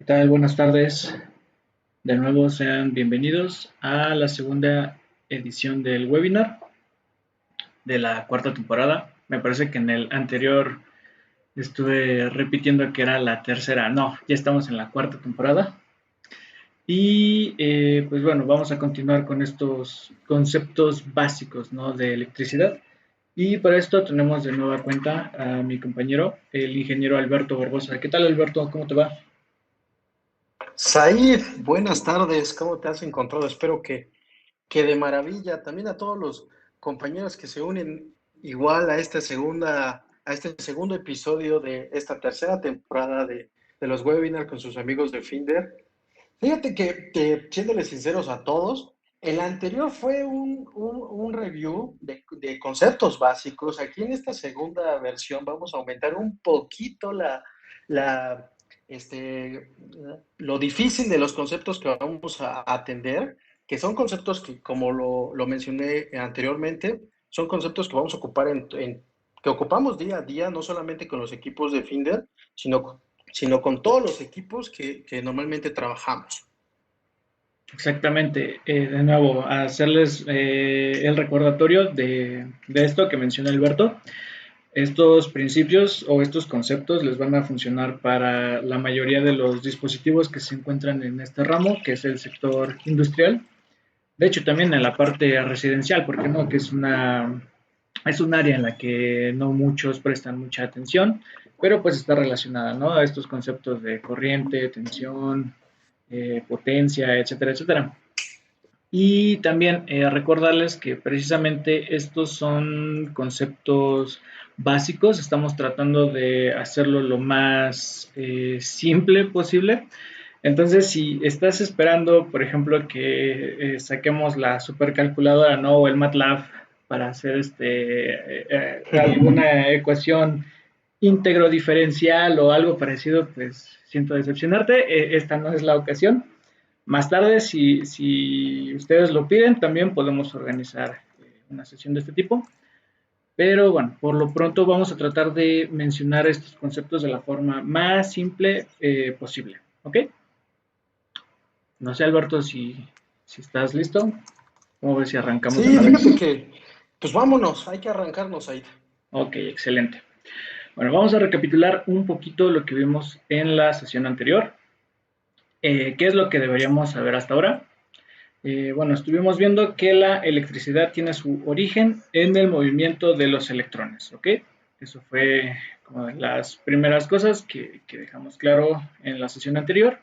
¿Qué tal? Buenas tardes. De nuevo sean bienvenidos a la segunda edición del webinar de la cuarta temporada. Me parece que en el anterior estuve repitiendo que era la tercera. No, ya estamos en la cuarta temporada. Y pues bueno, vamos a continuar con estos conceptos básicos, ¿no?, de electricidad. Y para esto tenemos de nueva cuenta a mi compañero, el ingeniero Alberto Barbosa. ¿Qué tal, Alberto? ¿Cómo te va? Said, buenas tardes, ¿cómo te has encontrado? Espero que de maravilla. También a todos los compañeros que se unen igual a este segundo episodio de esta tercera temporada de los webinars con sus amigos de Finder. Fíjate que, siéndoles sinceros a todos, el anterior fue un review de conceptos básicos. Aquí en esta segunda versión vamos a aumentar un poquito la, este, lo difícil de los conceptos que vamos a atender, que son conceptos que, como lo mencioné anteriormente, son conceptos que vamos a ocupar que ocupamos día a día, no solamente con los equipos de Finder, sino con todos los equipos que normalmente trabajamos. Exactamente, de nuevo, hacerles el recordatorio de esto que menciona Alberto. Estos principios o estos conceptos les van a funcionar para la mayoría de los dispositivos que se encuentran en este ramo, que es el sector industrial. De hecho, también en la parte residencial, porque no, que es un área en la que no muchos prestan mucha atención, pero pues está relacionada, ¿no?, a estos conceptos de corriente, tensión, potencia, etcétera, etcétera. Y también recordarles que precisamente estos son conceptos básicos, estamos tratando de hacerlo lo más simple posible. Entonces, si estás esperando, por ejemplo, que saquemos la supercalculadora, ¿no?, o el MATLAB para hacer alguna ecuación íntegro diferencial o algo parecido, pues siento decepcionarte, esta no es la ocasión. Más tarde, si ustedes lo piden, también podemos organizar una sesión de este tipo. Pero bueno, por lo pronto vamos a tratar de mencionar estos conceptos de la forma más simple posible. ¿Ok? No sé, Alberto, si estás listo. ¿Cómo ves si arrancamos de Sí, una fíjate vez? que, pues vámonos, hay que arrancarnos ahí. Ok, excelente. Bueno, vamos a recapitular un poquito lo que vimos en la sesión anterior. ¿Qué es lo que deberíamos saber hasta ahora? Bueno, estuvimos viendo que la electricidad tiene su origen en el movimiento de los electrones, ¿ok? Eso fue como de las primeras cosas que dejamos claro en la sesión anterior.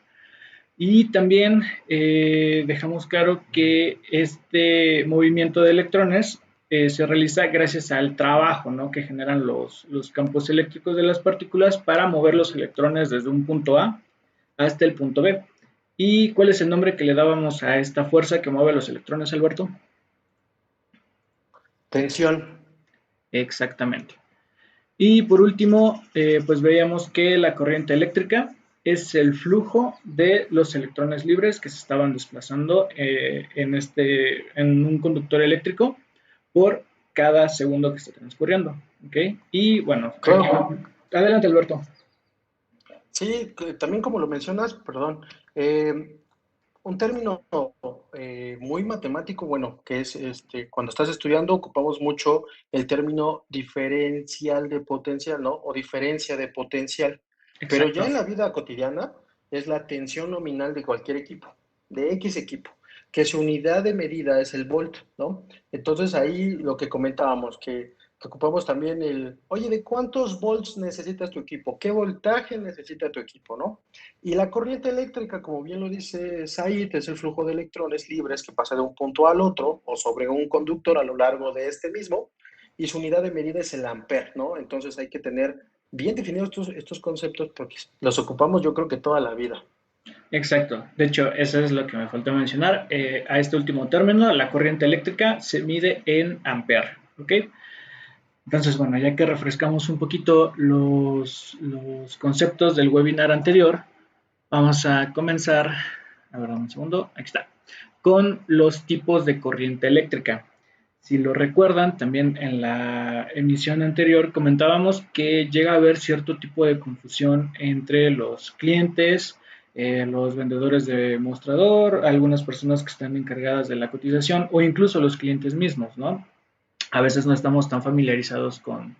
Y también dejamos claro que este movimiento de electrones se realiza gracias al trabajo, ¿no?, que generan los campos eléctricos de las partículas para mover los electrones desde un punto A hasta el punto B. ¿Y cuál es el nombre que le dábamos a esta fuerza que mueve los electrones, Alberto? Tensión. Exactamente. Y por último, pues veíamos que la corriente eléctrica es el flujo de los electrones libres que se estaban desplazando en un conductor eléctrico por cada segundo que está transcurriendo. ¿Ok? Y bueno, aquí, Claro. adelante, Alberto. Sí, también como lo mencionas, perdón, eh, un término muy matemático, bueno, que es cuando estás estudiando ocupamos mucho el término diferencial de potencial, ¿no? O diferencia de potencial. Pero ya Exacto. en la vida cotidiana es la tensión nominal de cualquier equipo, de X equipo, que su unidad de medida es el volt, ¿no? Entonces ahí lo que comentábamos, que ocupamos también oye, ¿de cuántos volts necesitas tu equipo? ¿Qué voltaje necesita tu equipo, no? Y la corriente eléctrica, como bien lo dice Said, es el flujo de electrones libres que pasa de un punto al otro o sobre un conductor a lo largo de este mismo, y su unidad de medida es el ampere, ¿no? Entonces hay que tener bien definidos estos conceptos porque los ocupamos yo creo que toda la vida. Exacto. De hecho, eso es lo que me faltó mencionar. A este último término, la corriente eléctrica se mide en ampere. ¿Ok? Entonces, bueno, ya que refrescamos un poquito los conceptos del webinar anterior, vamos a comenzar, a ver, un segundo, aquí está, con los tipos de corriente eléctrica. Si lo recuerdan, también en la emisión anterior comentábamos que llega a haber cierto tipo de confusión entre los clientes los vendedores de mostrador, algunas personas que están encargadas de la cotización o incluso los clientes mismos, ¿no? A veces no estamos tan familiarizados con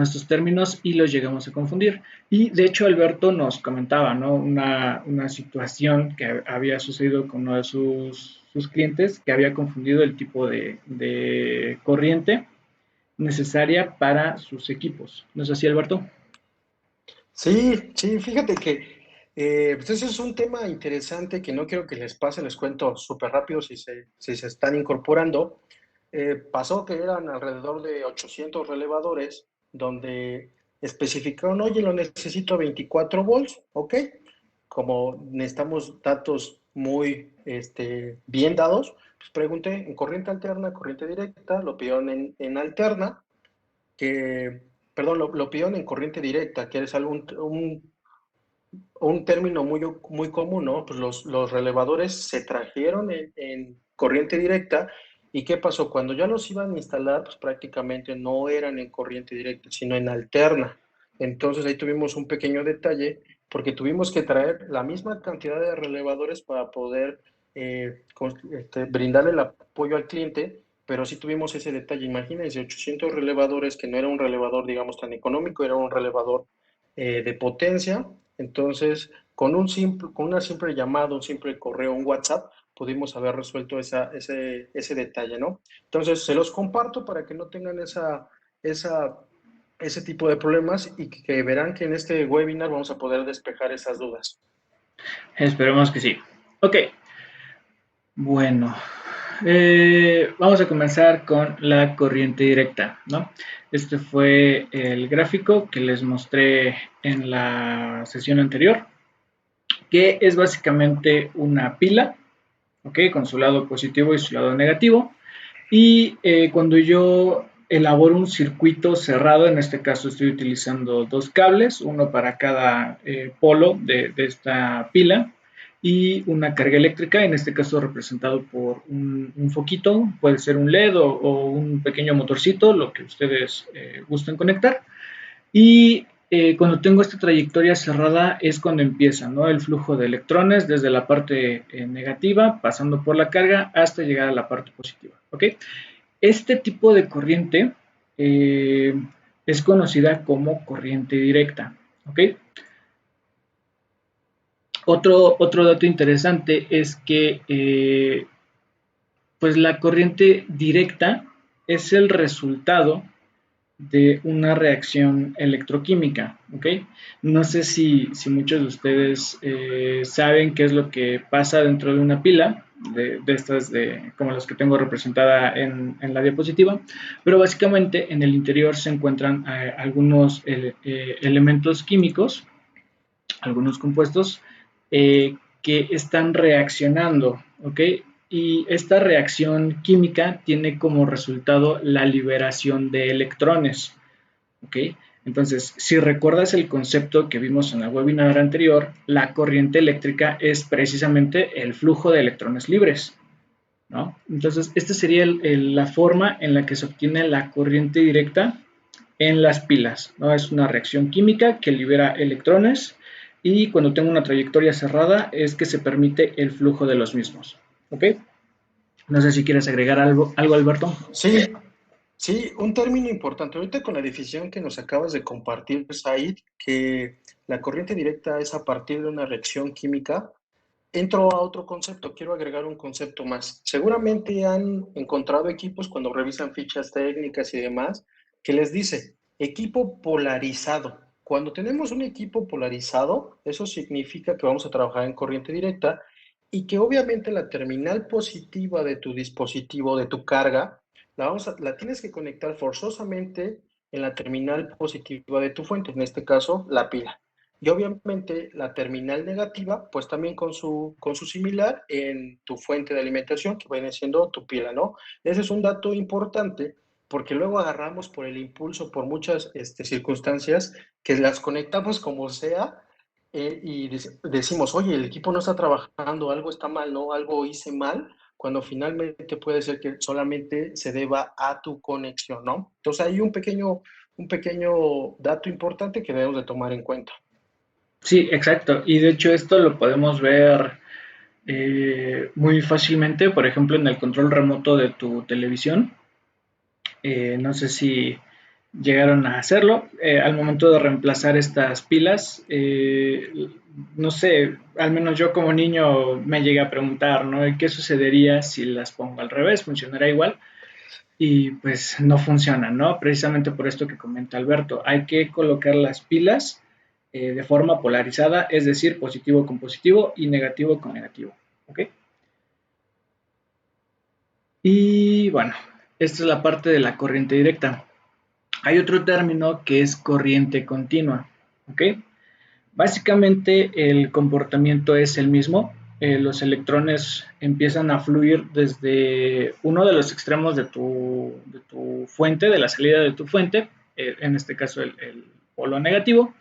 estos términos y los llegamos a confundir. Y de hecho Alberto nos comentaba, ¿no? Una situación que había sucedido con uno de sus clientes que había confundido el tipo de corriente necesaria para sus equipos. ¿No es así, Alberto? Sí, sí, fíjate que pues ese es un tema interesante que no quiero que les pase, les cuento súper rápido si se están incorporando. Pasó que eran alrededor de 800 relevadores donde especificaron, oye, lo necesito 24 volts, ¿ok? Como necesitamos datos muy bien dados, pues pregunté en corriente alterna, corriente directa, lo pidieron en alterna, que, perdón, lo pidieron en corriente directa, que es algo, un término muy común, ¿no? Pues los relevadores se trajeron en corriente directa. ¿Y qué pasó? Cuando ya los iban a instalar, pues prácticamente no eran en corriente directa, sino en alterna. Entonces ahí tuvimos un pequeño detalle porque tuvimos que traer la misma cantidad de relevadores para poder brindarle el apoyo al cliente, pero sí tuvimos ese detalle. Imagínense, 800 relevadores, que no era un relevador, digamos, tan económico, era un relevador de potencia. Entonces, con una simple llamada, un simple correo, un WhatsApp, pudimos haber resuelto ese detalle, ¿no? Entonces, se los comparto para que no tengan esa, ese tipo de problemas y que verán que en este webinar vamos a poder despejar esas dudas. Esperemos que sí. Ok, bueno, vamos a comenzar con la corriente directa, ¿no? Este fue el gráfico que les mostré en la sesión anterior, que es básicamente una pila, ¿ok? Con su lado positivo y su lado negativo. Y cuando yo elaboro un circuito cerrado, en este caso estoy utilizando dos cables, uno para cada polo de esta pila y una carga eléctrica, en este caso representado por un foquito, puede ser un LED o un pequeño motorcito, lo que ustedes gusten conectar. Y cuando tengo esta trayectoria cerrada es cuando empieza, ¿no? El flujo de electrones desde la parte negativa, pasando por la carga hasta llegar a la parte positiva, ¿ok? Este tipo de corriente eh, es conocida como corriente directa, ¿ok? Otro dato interesante es que pues la corriente directa es el resultado de una reacción electroquímica, ¿ok? No sé si muchos de ustedes saben qué es lo que pasa dentro de una pila, de estas como las que tengo representada en la diapositiva, pero básicamente en el interior se encuentran algunos elementos químicos, algunos compuestos que están reaccionando, ¿ok? Y esta reacción química tiene como resultado la liberación de electrones, ¿ok? Entonces, si recuerdas el concepto que vimos en el webinar anterior, la corriente eléctrica es precisamente el flujo de electrones libres, ¿no? Entonces, esta sería la forma en la que se obtiene la corriente directa en las pilas, ¿no? Es una reacción química que libera electrones y cuando tengo una trayectoria cerrada es que se permite el flujo de los mismos, ¿ok? No sé si quieres agregar algo Alberto. Sí, sí, un término importante. Ahorita con la definición que nos acabas de compartir, Said, que la corriente directa es a partir de una reacción química. Entro a otro concepto, quiero agregar un concepto más. Seguramente han encontrado equipos cuando revisan fichas técnicas y demás que les dice equipo polarizado. Cuando tenemos un equipo polarizado, eso significa que vamos a trabajar en corriente directa y que obviamente la terminal positiva de tu dispositivo, de tu carga, la tienes que conectar forzosamente en la terminal positiva de tu fuente, en este caso la pila. Y obviamente la terminal negativa, pues también con su similar en tu fuente de alimentación, que viene siendo tu pila, ¿no? Ese es un dato importante porque luego agarramos por el impulso, por muchas circunstancias, que las conectamos como sea y decimos, oye, el equipo no está trabajando, algo está mal, ¿no? Algo hice mal, cuando finalmente puede ser que solamente se deba a tu conexión, ¿no? Entonces hay un pequeño dato importante que debemos de tomar en cuenta. Sí, exacto. Y de hecho esto lo podemos ver muy fácilmente, por ejemplo, en el control remoto de tu televisión. No sé si llegaron a hacerlo. Al momento de reemplazar estas pilas, no sé, al menos yo como niño me llegué a preguntar, ¿no? ¿Qué sucedería si las pongo al revés? ¿Funcionará igual? Y pues no funciona, ¿no? Precisamente por esto que comenta Alberto, hay que colocar las pilas de forma polarizada, es decir, positivo con positivo y negativo con negativo, ¿ok? Y bueno, esta es la parte de la corriente directa. Hay otro término que es corriente continua, ¿ok? Básicamente el comportamiento es el mismo. Los electrones empiezan a fluir desde uno de los extremos de tu fuente, de la salida de tu fuente, en este caso el polo negativo,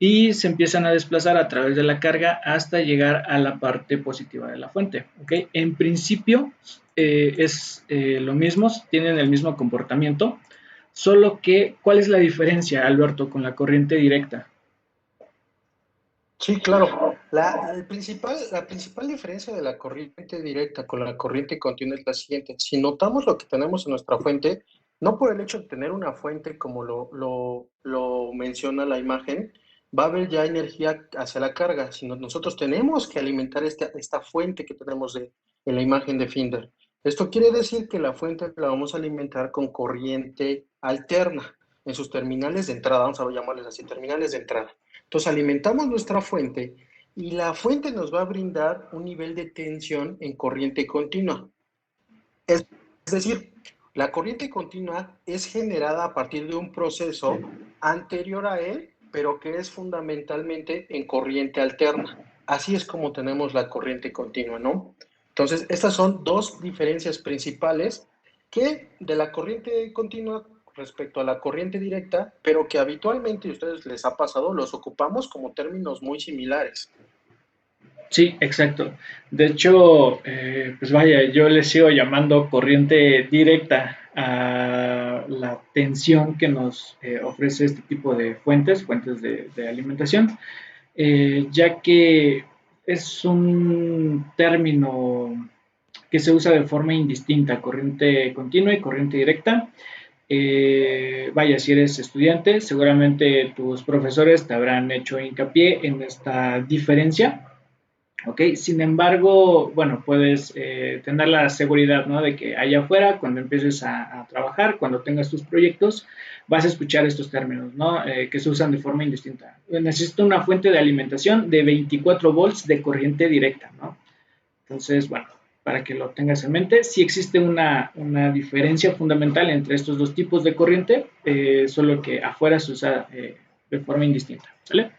y se empiezan a desplazar a través de la carga hasta llegar a la parte positiva de la fuente. ¿Ok? En principio es lo mismo, tienen el mismo comportamiento, solo que ¿cuál es la diferencia, Alberto, con la corriente directa? Sí, claro. La principal diferencia de la corriente directa con la corriente continua es la siguiente. Si notamos lo que tenemos en nuestra fuente, no por el hecho de tener una fuente como lo menciona la imagen, va a haber ya energía hacia la carga, sino nosotros tenemos que alimentar esta fuente que tenemos en la imagen de Finder. Esto quiere decir que la fuente la vamos a alimentar con corriente alterna en sus terminales de entrada, vamos a llamarles así, terminales de entrada. Entonces alimentamos nuestra fuente y la fuente nos va a brindar un nivel de tensión en corriente continua. Es decir, la corriente continua es generada a partir de un proceso anterior a él, pero que es fundamentalmente en corriente alterna. Así es como tenemos la corriente continua, ¿no? Entonces, estas son dos diferencias principales que de la corriente continua respecto a la corriente directa, pero que habitualmente, y a ustedes les ha pasado, los ocupamos como términos muy similares. Sí, exacto. De hecho, pues vaya, yo le sigo llamando corriente directa a la tensión que nos ofrece este tipo de fuentes, fuentes de alimentación, ya que es un término que se usa de forma indistinta, corriente continua y corriente directa. Vaya, si eres estudiante, seguramente tus profesores te habrán hecho hincapié en esta diferencia. ¿Ok? Sin embargo, bueno, puedes tener la seguridad, ¿no? De que allá afuera, cuando empieces a trabajar, cuando tengas tus proyectos, vas a escuchar estos términos, ¿no? Que se usan de forma indistinta. Necesito una fuente de alimentación de 24 volts de corriente directa, ¿no? Entonces, bueno, para que lo tengas en mente, sí existe una diferencia fundamental entre estos dos tipos de corriente, solo que afuera se usa de forma indistinta, ¿sale?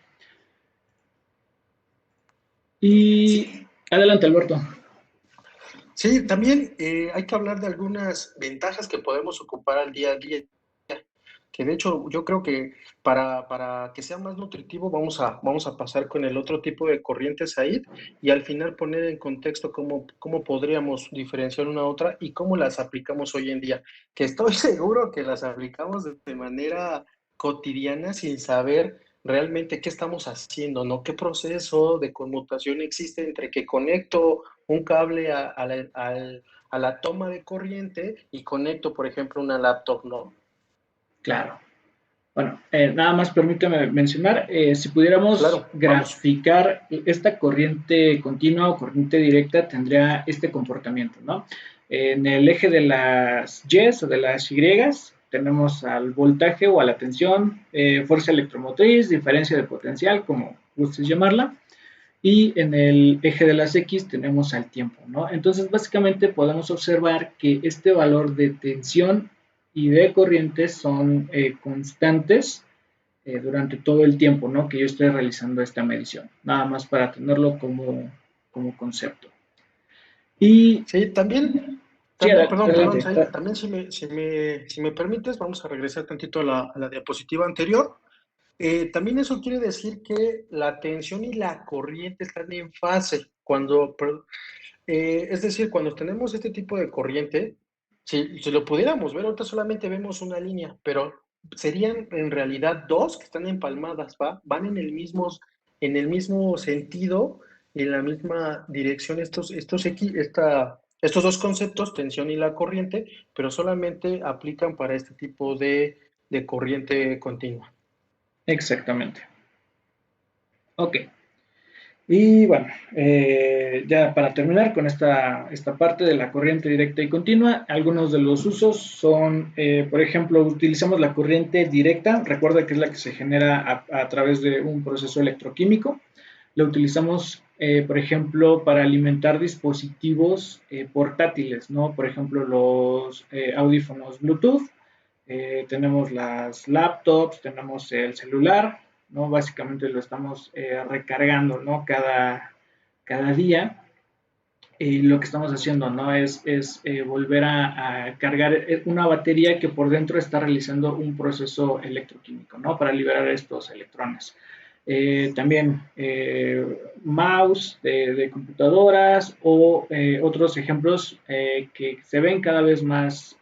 Y Sí, adelante, Alberto. sí, también hay que hablar de algunas ventajas que podemos ocupar al día a día, que de hecho yo creo que para que sea más nutritivo vamos a pasar con el otro tipo de corrientes ahí y al final poner en contexto cómo podríamos diferenciar una a otra y cómo las aplicamos hoy en día, que estoy seguro que las aplicamos de manera cotidiana sin saber realmente qué estamos haciendo, ¿no? ¿Qué proceso de conmutación existe entre que conecto un cable a la toma de corriente y conecto, por ejemplo, una laptop, ¿no? Claro. Bueno, nada más permíteme mencionar, si pudiéramos Claro, vamos. graficar esta corriente continua o corriente directa, tendría este comportamiento, ¿no? En el eje de las Y o de las Y tenemos al voltaje o a la tensión, fuerza electromotriz, diferencia de potencial, como gustes llamarla, y en el eje de las X tenemos al tiempo, ¿no? Entonces, básicamente podemos observar que este valor de tensión y de corriente son constantes durante todo el tiempo, ¿no? Que yo estoy realizando esta medición, nada más para tenerlo como concepto. Y Sí, sí, perdón, adelante. Said, también si me permites, vamos a regresar tantito a la diapositiva anterior. También eso quiere decir que la tensión y la corriente están en fase. Es decir, cuando tenemos este tipo de corriente, si lo pudiéramos ver, ahorita solamente vemos una línea, pero serían en realidad dos que están empalmadas, ¿va? Van en el mismo sentido, en la misma dirección estos dos conceptos, tensión y la corriente, pero solamente aplican para este tipo de corriente continua. Exactamente. Ok. Y bueno, ya para terminar con esta parte de la corriente directa y continua, algunos de los usos son, por ejemplo, utilizamos la corriente directa, recuerda que es la que se genera a través de un proceso electroquímico. La utilizamos, por ejemplo, para alimentar dispositivos portátiles, ¿no? Por ejemplo, los audífonos Bluetooth, tenemos las laptops, tenemos el celular, ¿no? Básicamente lo estamos recargando, ¿no? Cada día. Y lo que estamos haciendo, ¿no? Es volver a cargar una batería que por dentro está realizando un proceso electroquímico, ¿no? Para liberar estos electrones. También mouse de computadoras o otros ejemplos que se ven cada vez más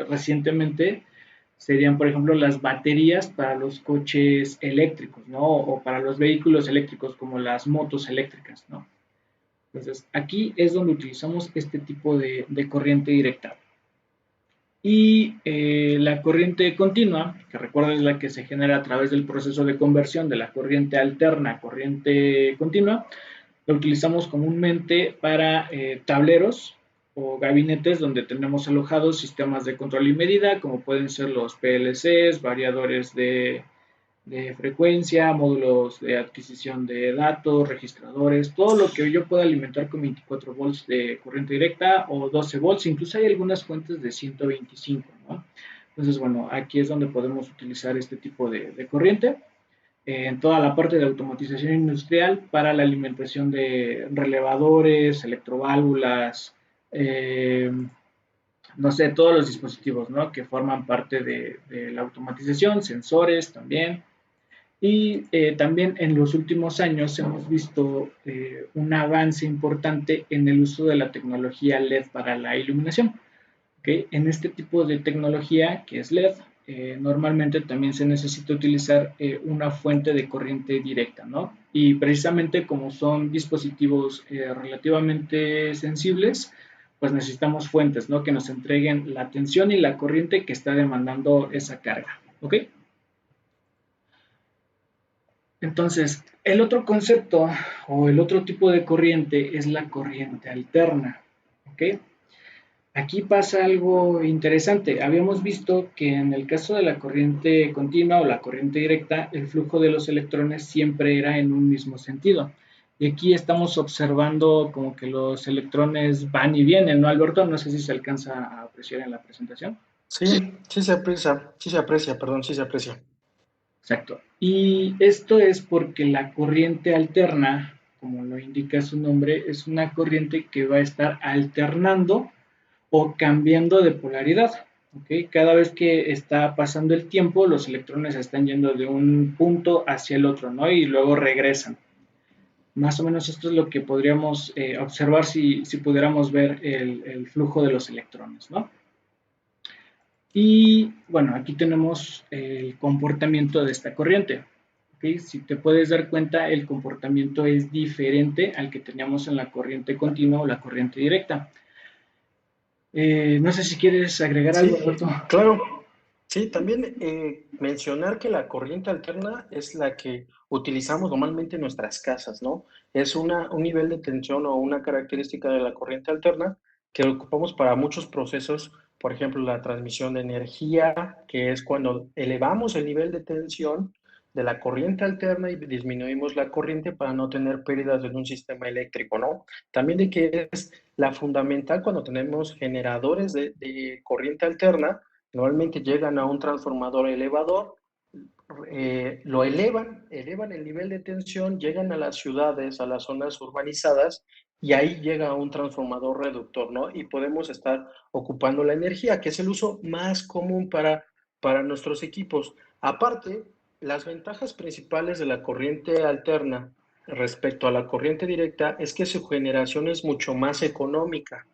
recientemente serían, por ejemplo, las baterías para los coches eléctricos, ¿no? O para los vehículos eléctricos como las motos eléctricas, ¿no? Entonces, aquí es donde utilizamos este tipo de corriente directa. Y la corriente continua, que recuerda es la que se genera a través del proceso de conversión de la corriente alterna a corriente continua, la utilizamos comúnmente para tableros o gabinetes donde tenemos alojados sistemas de control y medida, como pueden ser los PLCs, variadores de frecuencia, módulos de adquisición de datos, registradores, todo lo que yo pueda alimentar con 24 volts de corriente directa o 12 volts, incluso hay algunas fuentes de 125, ¿no? Entonces, bueno, aquí es donde podemos utilizar este tipo de corriente en toda la parte de automatización industrial para la alimentación de relevadores, electroválvulas, no sé, todos los dispositivos, ¿no? Que forman parte de la automatización, sensores también. Y también en los últimos años hemos visto un avance importante en el uso de la tecnología LED para la iluminación. ¿Okay? En este tipo de tecnología, que es LED, normalmente también se necesita utilizar una fuente de corriente directa, ¿no? Y precisamente como son dispositivos relativamente sensibles, pues necesitamos fuentes, ¿no? Que nos entreguen la tensión y la corriente que está demandando esa carga, ¿ok? Entonces, el otro concepto o el otro tipo de corriente es la corriente alterna, ¿ok? Aquí pasa algo interesante. Habíamos visto que en el caso de la corriente continua o la corriente directa, el flujo de los electrones siempre era en un mismo sentido. Y aquí estamos observando como que los electrones van y vienen, ¿no, Alberto? No sé si se alcanza a apreciar en la presentación. Sí, sí se aprecia. Exacto. Y esto es porque la corriente alterna, como lo indica su nombre, es una corriente que va a estar alternando o cambiando de polaridad. ¿Okay? Cada vez que está pasando el tiempo, los electrones están yendo de un punto hacia el otro, ¿no? Y luego regresan. Más o menos esto es lo que podríamos observar si pudiéramos ver el flujo de los electrones, ¿no? Y bueno, aquí tenemos el comportamiento de esta corriente. ¿Okay? Si te puedes dar cuenta, el comportamiento es diferente al que teníamos en la corriente continua o la corriente directa. No sé si quieres agregar algo, Sí, Alberto. claro. Sí, también mencionar que la corriente alterna es la que utilizamos normalmente en nuestras casas, ¿no? Es un nivel de tensión o una característica de la corriente alterna que ocupamos para muchos procesos, por ejemplo, la transmisión de energía, que es cuando elevamos el nivel de tensión de la corriente alterna y disminuimos la corriente para no tener pérdidas en un sistema eléctrico, ¿no? También de que es la fundamental cuando tenemos generadores de corriente alterna, normalmente llegan a un transformador elevador, lo elevan el nivel de tensión, llegan a las ciudades, a las zonas urbanizadas, y ahí llega a un transformador reductor, ¿no? Y podemos estar ocupando la energía, que es el uso más común para nuestros equipos. Aparte, las ventajas principales de la corriente alterna respecto a la corriente directa es que su generación es mucho más económica,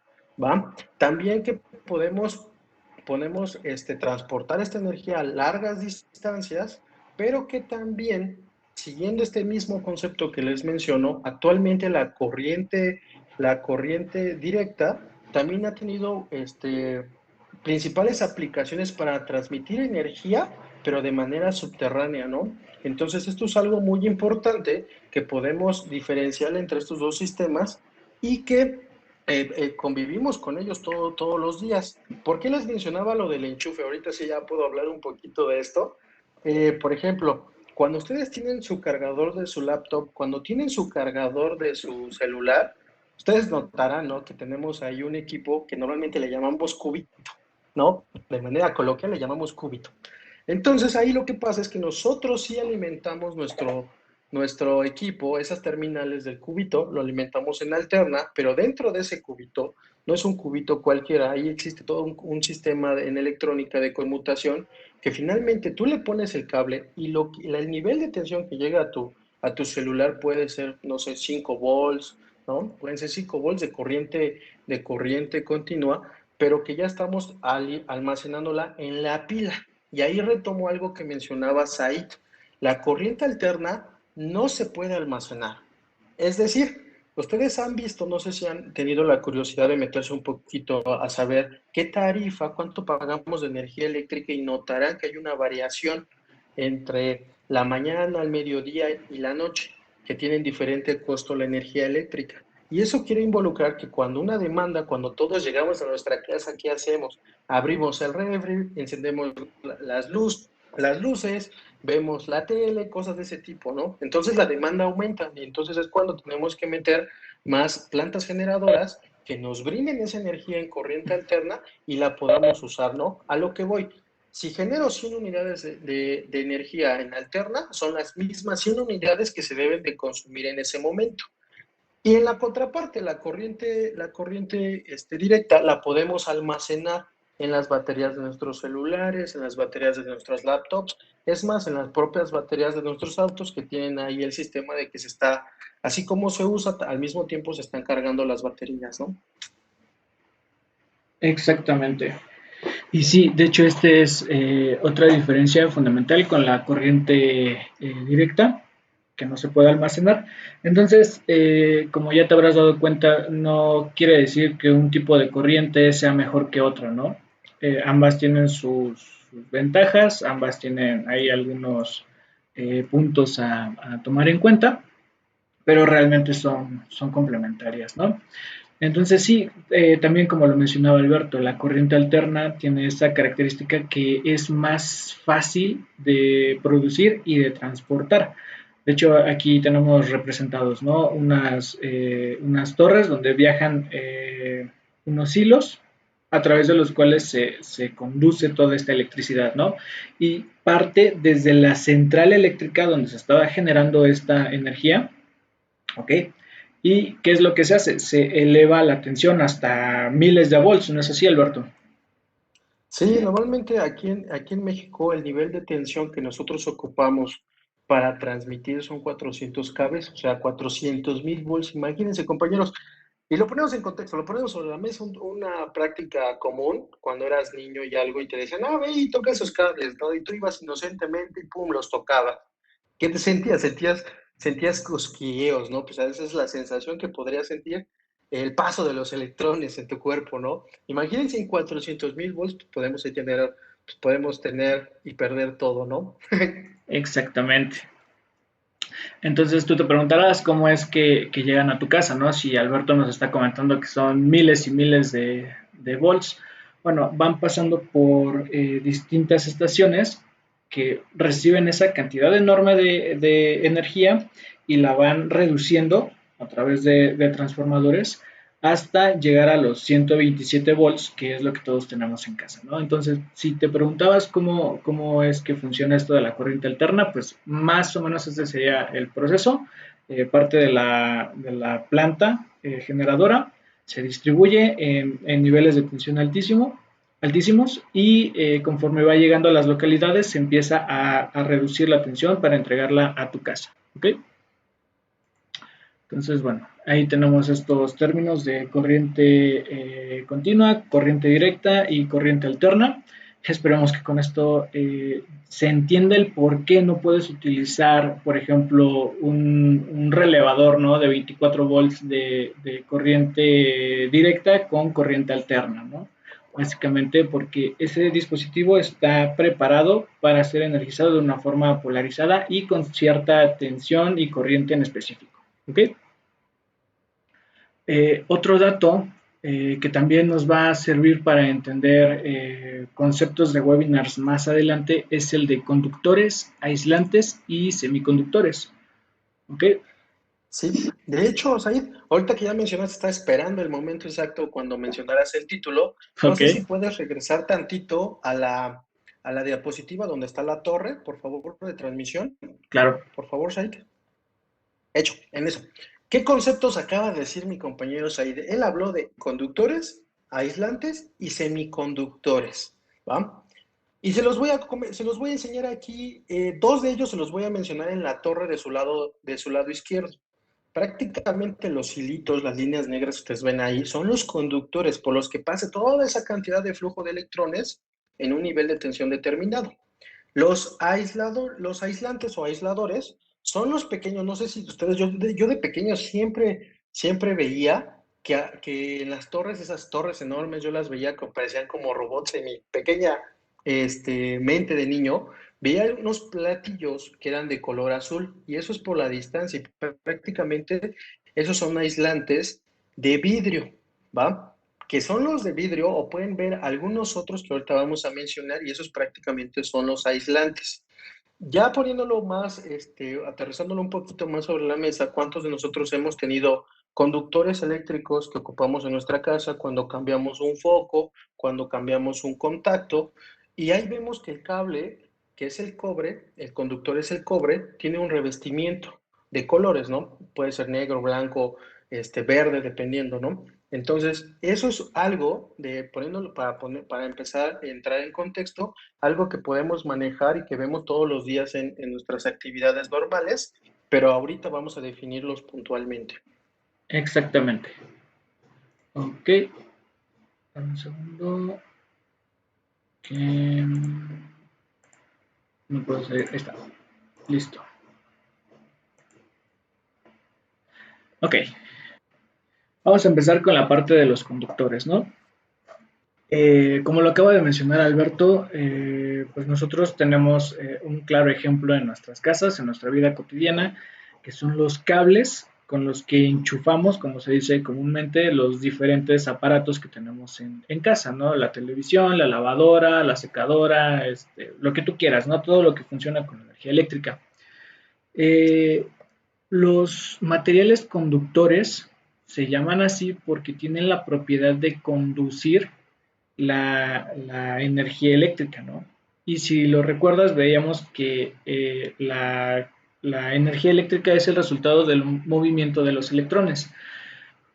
¿va? También que podemos transportar esta energía a largas distancias, pero que también siguiendo este mismo concepto que les menciono, actualmente la corriente directa también ha tenido principales aplicaciones para transmitir energía, pero de manera subterránea, ¿no? Entonces, esto es algo muy importante que podemos diferenciar entre estos dos sistemas y que convivimos con ellos todos los días. ¿Por qué les mencionaba lo del enchufe? Ahorita sí ya puedo hablar un poquito de esto. Por ejemplo, cuando ustedes tienen su cargador de su laptop, cuando tienen su cargador de su celular, ustedes notarán, ¿no?, que tenemos ahí un equipo que normalmente le llamamos cubito, ¿no? De manera coloquial le llamamos cúbito. Entonces ahí lo que pasa es que nosotros sí alimentamos nuestro equipo, esas terminales del cubito, lo alimentamos en alterna, pero dentro de ese cubito no es un cubito cualquiera, ahí existe todo un sistema en electrónica de conmutación que finalmente tú le pones el cable y el nivel de tensión que llega a tu celular puede ser, no sé, 5 volts, ¿no? Pueden ser 5 volts de corriente continua, pero que ya estamos almacenándola en la pila. Y ahí retomo algo que mencionaba Said. La corriente alterna no se puede almacenar. Es decir, ustedes han visto, no sé si han tenido la curiosidad de meterse un poquito a saber qué tarifa, cuánto pagamos de energía eléctrica y notarán que hay una variación entre la mañana, el mediodía y la noche, que tienen diferente costo la energía eléctrica. Y eso quiere involucrar que cuando una demanda, cuando todos llegamos a nuestra casa, ¿qué hacemos? Abrimos el refri, encendemos las luces, vemos la tele, cosas de ese tipo, ¿no? Entonces la demanda aumenta y entonces es cuando tenemos que meter más plantas generadoras que nos brinden esa energía en corriente alterna y la podamos usar, ¿no? A lo que voy. Si genero 100 unidades de energía en alterna, son las mismas 100 unidades que se deben de consumir en ese momento. Y en la contraparte, la corriente directa la podemos almacenar en las baterías de nuestros celulares, en las baterías de nuestros laptops, es más, en las propias baterías de nuestros autos que tienen ahí el sistema de que se está, así como se usa, al mismo tiempo se están cargando las baterías, ¿no? Exactamente. Y sí, de hecho, este es otra diferencia fundamental con la corriente directa, que no se puede almacenar. Entonces, como ya te habrás dado cuenta, no quiere decir que un tipo de corriente sea mejor que otro, ¿no? Ambas tienen sus ventajas, ambas tienen ahí algunos puntos a tomar en cuenta, pero realmente son complementarias, ¿no? Entonces sí, también como lo mencionaba Alberto, la corriente alterna tiene esta característica que es más fácil de producir y de transportar. De hecho, aquí tenemos representados, ¿no?, unas torres donde viajan unos hilos a través de los cuales se conduce toda esta electricidad, ¿no? Y parte desde la central eléctrica donde se estaba generando esta energía. ¿Ok? ¿Y qué es lo que se hace? Se eleva la tensión hasta miles de volts, ¿no es así, Alberto? Sí, normalmente aquí en México el nivel de tensión que nosotros ocupamos para transmitir son 400 kV, o sea, 400,000 volts. Imagínense, compañeros, y lo ponemos en contexto, lo ponemos sobre la mesa, una práctica común cuando eras niño y algo y te decían, ah, ve y toca esos cables, ¿no? Y tú ibas inocentemente y pum, los tocaba. ¿Qué te sentías? Sentías cosquilleos, ¿no? Pues esa es la sensación que podrías sentir el paso de los electrones en tu cuerpo, ¿no? Imagínense en 400,000 volts podemos tener y perder todo, ¿no? Exactamente. Entonces tú te preguntarás cómo es que llegan a tu casa, ¿no? Si Alberto nos está comentando que son miles y miles de volts. Bueno, van pasando por distintas estaciones que reciben esa cantidad enorme de energía y la van reduciendo a través de transformadores hasta llegar a los 127 volts, que es lo que todos tenemos en casa, ¿no? Entonces, si te preguntabas cómo es que funciona esto de la corriente alterna, pues más o menos ese sería el proceso. Parte de la planta generadora se distribuye en niveles de tensión altísimos y conforme va llegando a las localidades se empieza a reducir la tensión para entregarla a tu casa. ¿Ok? Entonces, bueno, ahí tenemos estos términos de corriente continua, corriente directa y corriente alterna. Esperemos que con esto se entienda el por qué no puedes utilizar, por ejemplo, un relevador, ¿no?, de 24 volts de corriente directa con corriente alterna, ¿no? Básicamente porque ese dispositivo está preparado para ser energizado de una forma polarizada y con cierta tensión y corriente en específico. ¿Ok? Otro dato que también nos va a servir para entender conceptos de webinars más adelante es el de conductores, aislantes y semiconductores. ¿Ok? Sí, de hecho, Said, ahorita que ya mencionaste, estaba esperando el momento exacto cuando mencionaras el título. No Ok, sé si puedes regresar tantito a la diapositiva donde está la torre, por favor, de transmisión. claro. Por favor, Said. Hecho, en eso. ¿Qué conceptos acaba de decir mi compañero Said? Él habló de conductores, aislantes y semiconductores, ¿va? Y se los voy a enseñar aquí. Dos de ellos se los voy a mencionar en la torre de su lado izquierdo. Prácticamente los hilitos, las líneas negras que ustedes ven ahí, son los conductores por los que pasa toda esa cantidad de flujo de electrones en un nivel de tensión determinado. Los aislantes o aisladores son los pequeños, no sé si ustedes, yo de pequeño siempre veía que en las torres, esas torres enormes, yo las veía que parecían como robots en mi pequeña mente de niño, veía unos platillos que eran de color azul y eso es por la distancia. Y prácticamente esos son aislantes de vidrio, ¿va? Que son los de vidrio o pueden ver algunos otros que ahorita vamos a mencionar y esos prácticamente son los aislantes. Ya poniéndolo más, aterrizándolo un poquito más sobre la mesa, ¿cuántos de nosotros hemos tenido conductores eléctricos que ocupamos en nuestra casa cuando cambiamos un foco, cuando cambiamos un contacto? Y ahí vemos que el cable, que es el cobre, el conductor es el cobre, tiene un revestimiento de colores, ¿no? Puede ser negro, blanco, verde, dependiendo, ¿no? Entonces, eso es algo de poniéndolo para empezar a entrar en contexto, algo que podemos manejar y que vemos todos los días en nuestras actividades normales, pero ahorita vamos a definirlos puntualmente. Exactamente. Ok, un segundo. Que no puedo salir. Ahí está. Listo. Ok, vamos a empezar con la parte de los conductores, ¿no? Como lo acaba de mencionar Alberto, pues nosotros tenemos un claro ejemplo en nuestras casas, en nuestra vida cotidiana, que son los cables con los que enchufamos, como se dice comúnmente, los diferentes aparatos que tenemos en casa, ¿no? La televisión, la lavadora, la secadora, lo que tú quieras, ¿no? Todo lo que funciona con energía eléctrica. Eh, los materiales conductores se llaman así porque tienen la propiedad de conducir la energía eléctrica, ¿no? Y si lo recuerdas, veíamos que la energía eléctrica es el resultado del movimiento de los electrones.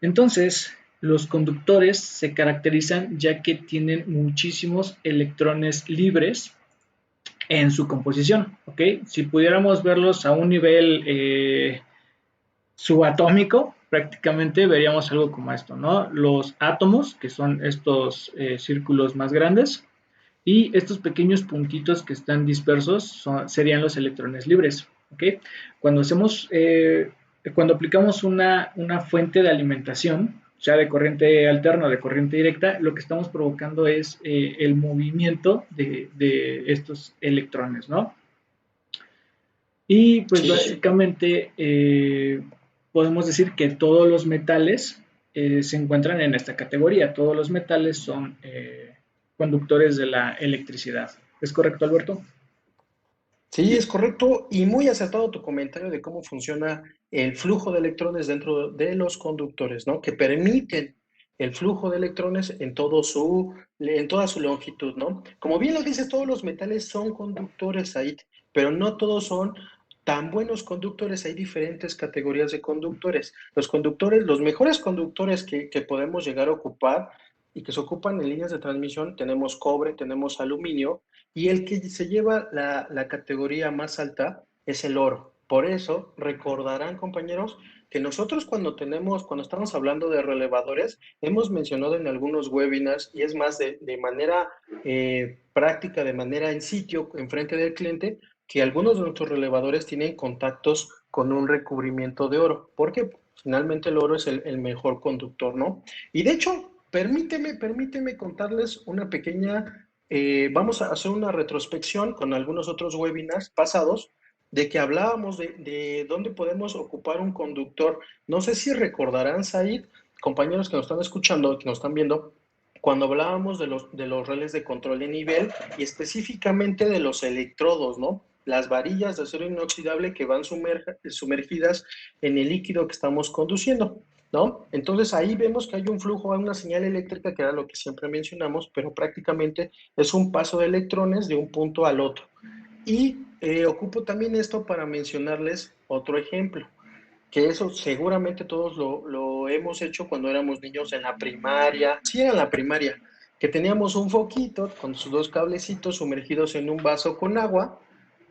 Entonces, los conductores se caracterizan ya que tienen muchísimos electrones libres en su composición, ¿ok? Si pudiéramos verlos a un nivel subatómico, prácticamente veríamos algo como esto, ¿no? Los átomos, que son estos círculos más grandes, y estos pequeños puntitos que están dispersos serían los electrones libres, ¿ok? Cuando hacemos, cuando aplicamos una fuente de alimentación, sea de corriente alterna o de corriente directa, lo que estamos provocando es el movimiento de estos electrones, ¿no? Y pues Sí, básicamente podemos decir que todos los metales se encuentran en esta categoría. Todos los metales son conductores de la electricidad. ¿Es correcto, Alberto? sí, es correcto y muy acertado tu comentario de cómo funciona el flujo de electrones dentro de los conductores, ¿no? Que permiten el flujo de electrones en toda su longitud, ¿no? Como bien lo dices, todos los metales son conductores ahí, pero no todos son tan buenos conductores. Hay diferentes categorías de conductores. Los conductores, los mejores conductores que podemos llegar a ocupar y que se ocupan en líneas de transmisión, tenemos cobre, tenemos aluminio, y el que se lleva la categoría más alta es el oro. Por eso, recordarán, compañeros, que nosotros cuando estamos hablando de relevadores, hemos mencionado en algunos webinars, y es más de manera práctica, de manera en sitio, enfrente del cliente, que algunos de nuestros relevadores tienen contactos con un recubrimiento de oro, porque finalmente el oro es el mejor conductor, ¿no? Y de hecho, permíteme contarles una pequeña, vamos a hacer una retrospección con algunos otros webinars pasados, de que hablábamos de dónde podemos ocupar un conductor. No sé si recordarán, Said, compañeros que nos están escuchando, que nos están viendo, cuando hablábamos de los relés de control de nivel y específicamente de los electrodos, ¿no? Las varillas de acero inoxidable que van sumergidas en el líquido que estamos conduciendo, ¿no? Entonces ahí vemos que hay un flujo, hay una señal eléctrica, que era lo que siempre mencionamos, pero prácticamente es un paso de electrones de un punto al otro. Y ocupo también esto para mencionarles otro ejemplo, que eso seguramente todos lo hemos hecho cuando éramos niños en la primaria, sí era en la primaria, que teníamos un foquito con sus dos cablecitos sumergidos en un vaso con agua,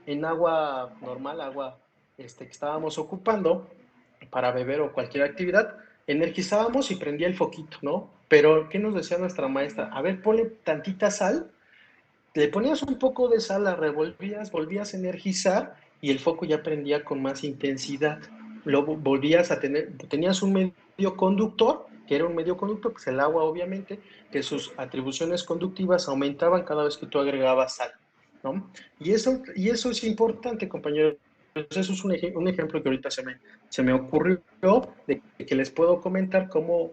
en agua normal, agua que estábamos ocupando para beber o cualquier actividad, energizábamos y prendía el foquito, ¿no? Pero, ¿qué nos decía nuestra maestra? A ver, ponle tantita sal, le ponías un poco de sal, la revolvías, volvías a energizar y el foco ya prendía con más intensidad. Luego volvías a tenías un medio conductor, que era un medio conductor, pues el agua obviamente, que sus atribuciones conductivas aumentaban cada vez que tú agregabas sal, ¿no? Y eso es importante, compañeros. Eso es un ejemplo que ahorita se me ocurrió, de que les puedo comentar cómo